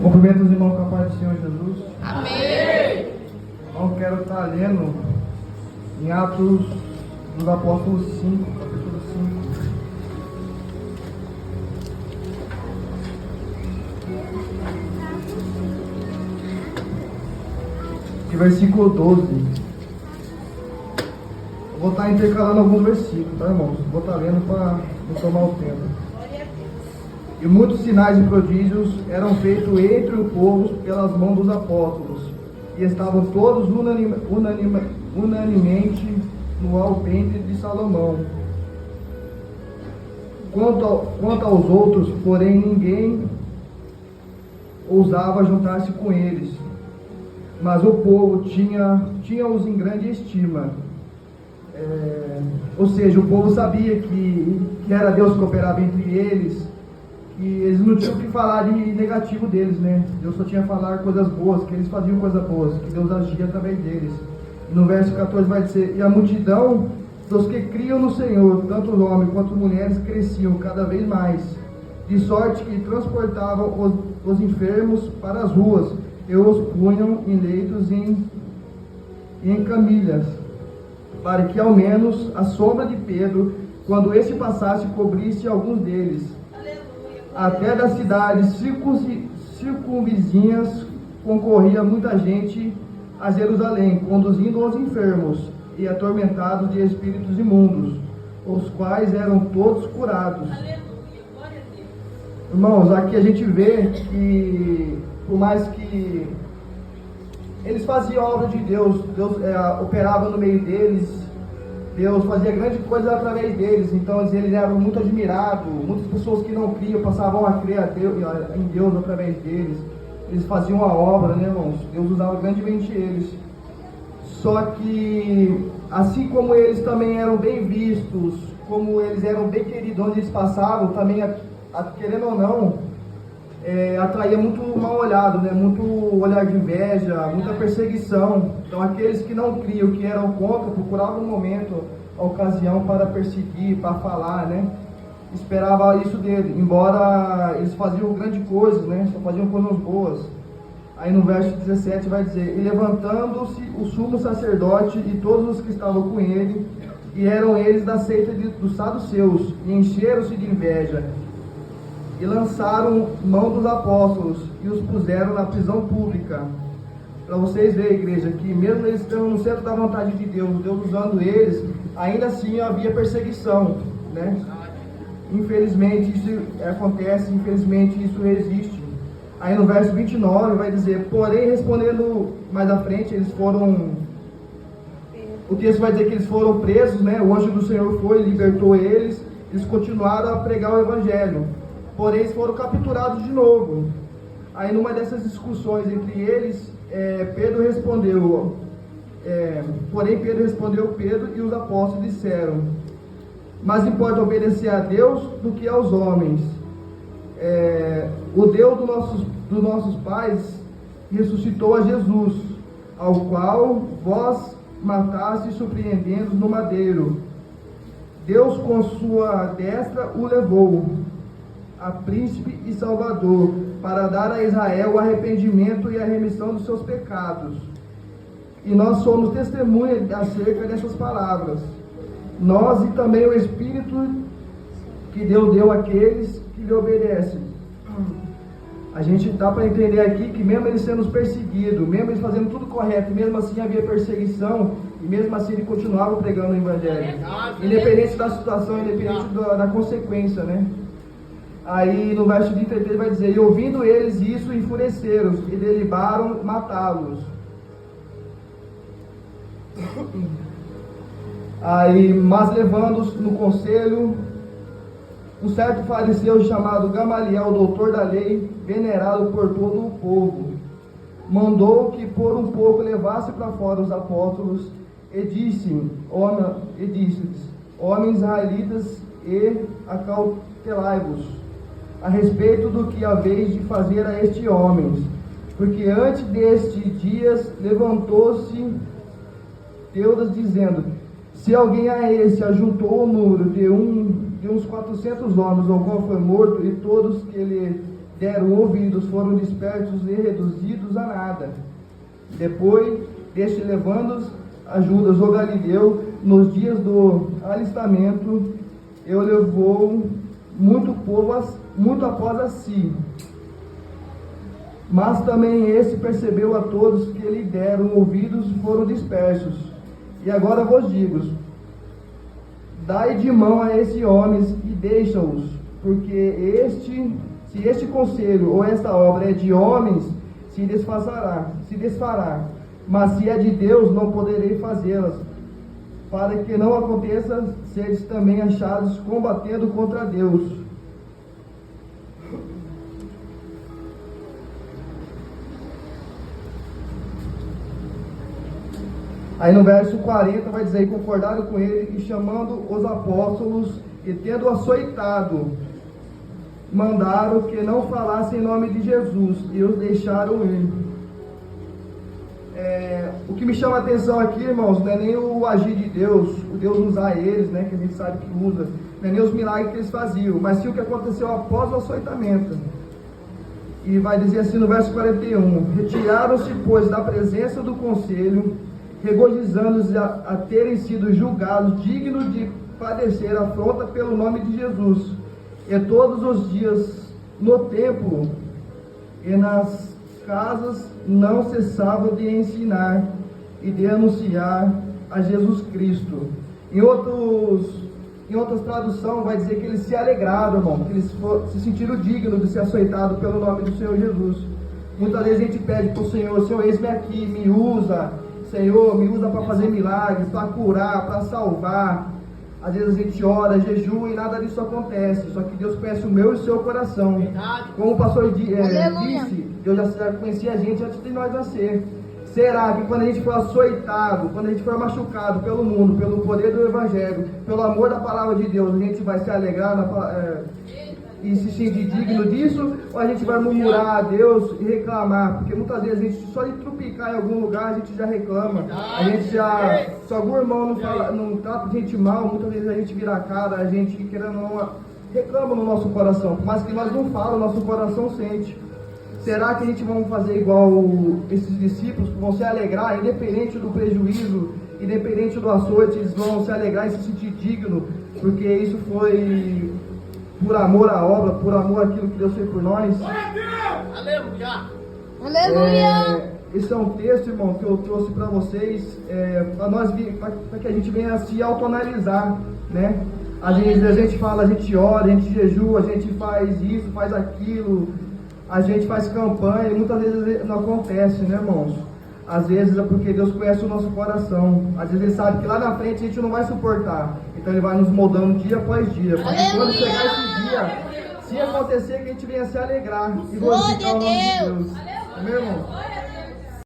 Cumprimento os irmãos com a paz do Senhor Jesus. Amém. Então, quero estar lendo em Atos dos Apóstolos 5, capítulo 5. E versículo 12. Eu vou estar intercalando alguns versículos, tá, irmãos? Vou estar lendo para não tomar o tempo. E muitos sinais e prodígios eram feitos entre o povo pelas mãos dos apóstolos, e estavam todos unanimemente no alpendre de Salomão. Quanto aos outros, porém, ninguém ousava juntar-se com eles, mas o povo tinha-os em grande estima. Ou seja, o povo sabia que era Deus que operava entre eles, que eles não tinham que falar de negativo deles, né? Deus só tinha que falar coisas boas, que eles faziam coisas boas, que Deus agia através deles. E no verso 14 vai dizer: e a multidão dos que criam no Senhor, tanto homens quanto mulheres, cresciam cada vez mais, de sorte que transportavam os enfermos para as ruas e os punham em leitos e em camilhas, para que ao menos a sombra de Pedro, quando este passasse, cobrisse alguns deles. Até das cidades circunvizinhas concorria muita gente a Jerusalém, conduzindo os enfermos e atormentados de espíritos imundos, os quais eram todos curados. Irmãos, aqui a gente vê que, por mais que eles faziam a obra de Deus, Deus operava no meio deles, Deus fazia grande coisa através deles. Então eles eram muito admirados. Muitas pessoas que não criam passavam a crer em Deus através deles. Eles faziam a obra, né, irmãos? Deus usava grandemente eles. Só que, assim como eles também eram bem vistos, como eles eram bem queridos onde eles passavam, também, querendo ou não, atraía muito mal olhado, né? Muito olhar de inveja, muita perseguição. Então aqueles que não criam, que eram contra, procuravam um momento, a ocasião para perseguir, para falar, né? Esperava isso dele, embora eles faziam grandes coisas, né? Só faziam coisas boas. Aí no verso 17 vai dizer: e levantando-se o sumo sacerdote e todos os que estavam com ele, e eram eles da seita dos saduceus, e encheram-se de inveja, e lançaram mão dos apóstolos e os puseram na prisão pública. Para vocês verem, igreja, que mesmo eles estando no centro da vontade de Deus, Deus usando eles, ainda assim havia perseguição, né? Infelizmente isso acontece, infelizmente isso existe. Aí no verso 29 vai dizer: porém, respondendo mais à frente, eles foram... O texto vai dizer que eles foram presos, né? O anjo do Senhor foi, libertou eles, eles continuaram a pregar o evangelho. Porém, eles foram capturados de novo. Aí, numa dessas discussões entre eles, Pedro respondeu, Pedro e os apóstolos disseram: mas importa obedecer a Deus do que aos homens. O Deus dos nossos pais ressuscitou a Jesus, ao qual vós mataste surpreendendo no madeiro. Deus com sua destra o levou a príncipe e salvador, para dar a Israel o arrependimento e a remissão dos seus pecados. E nós somos testemunhas acerca dessas palavras. Nós e também o Espírito que Deus deu àqueles que lhe obedecem. A gente dá para entender aqui que mesmo eles sendo perseguidos, mesmo eles fazendo tudo correto, mesmo assim havia perseguição, e mesmo assim ele continuava pregando o Evangelho. Independente da situação, independente da consequência, né? Aí no verso 33 vai dizer: e ouvindo eles isso, enfureceram e deliberaram matá-los. Aí, mas levando-os no conselho, um certo fariseu chamado Gamaliel, doutor da lei, venerado por todo o povo, mandou que por um pouco levasse para fora os apóstolos e disse-lhes: homens israelitas, e acautelai-vos a respeito do que haveis de fazer a estes homens, porque antes destes dias levantou-se Teudas dizendo: se alguém a esse ajuntou o número de uns 400 homens, o qual foi morto, e todos que ele deram ouvidos foram dispersos e reduzidos a nada. Depois deste levando a Judas o Galileu, nos dias do alistamento, eu levou muito povo, muito após a si. Mas também esse percebeu a todos que lhe deram ouvidos foram dispersos. E agora vos digo, dai de mão a esses homens e deixa-os, porque se este conselho ou esta obra é de homens, se desfará, mas se é de Deus, não poderei fazê-las, para que não aconteça seres também achados combatendo contra Deus. Aí no verso 40 vai dizer: concordaram com ele e chamando os apóstolos e tendo açoitado, mandaram que não falassem em nome de Jesus e os deixaram ir. O que me chama a atenção aqui, irmãos, não é nem o agir de Deus, o Deus usar eles, né, que a gente sabe que usa, não é nem os milagres que eles faziam, mas sim o que aconteceu após o açoitamento. E vai dizer assim no verso 41: retiraram-se, pois, da presença do conselho, regozijando-se a terem sido julgados dignos de padecer afronta pelo nome de Jesus. E todos os dias no templo e nas casas não cessavam de ensinar e de anunciar a Jesus Cristo. Em outras traduções vai dizer que eles se alegraram, irmão, que eles se sentiram dignos de ser açoitados pelo nome do Senhor Jesus. Muitas vezes a gente pede para o Senhor: Senhor, eis-me aqui, me usa, Senhor, me usa para fazer milagres, para curar, para salvar. Às vezes a gente ora, jejua e nada disso acontece. Só que Deus conhece o meu e o seu coração. Como o pastor disse, Deus já conhecia a gente antes de nós nascer. Será que quando a gente for açoitado, quando a gente for machucado pelo mundo, pelo poder do Evangelho, pelo amor da palavra de Deus, a gente vai se alegrar e se sentir digno disso? Ou a gente vai murmurar a Deus e reclamar? Porque muitas vezes a gente, só de trupicar em algum lugar, a gente já reclama. A gente já, se algum irmão não trata a gente mal, muitas vezes a gente vira a cara, a gente, querendo ou não, reclama no nosso coração. Mas que nós não falamos, o nosso coração sente. Será que a gente vai fazer igual esses discípulos, que vão se alegrar, independente do prejuízo, independente do açoite, eles vão se alegrar e se sentir digno, porque isso foi por amor à obra, por amor àquilo que Deus fez por nós? Aleluia! Aleluia! Esse é um texto, irmão, que eu trouxe para vocês, para que a gente venha se autoanalisar, né? Às vezes a gente fala, a gente ora, a gente jejua, a gente faz isso, faz aquilo, a gente faz campanha e muitas vezes não acontece, né, irmãos? Às vezes é porque Deus conhece o nosso coração. Às vezes Ele sabe que lá na frente a gente não vai suportar. Então Ele vai nos moldando dia após dia. Para que quando chegar esse dia, se acontecer, que a gente venha se alegrar e glorificar o nome de Deus. Amém, irmão?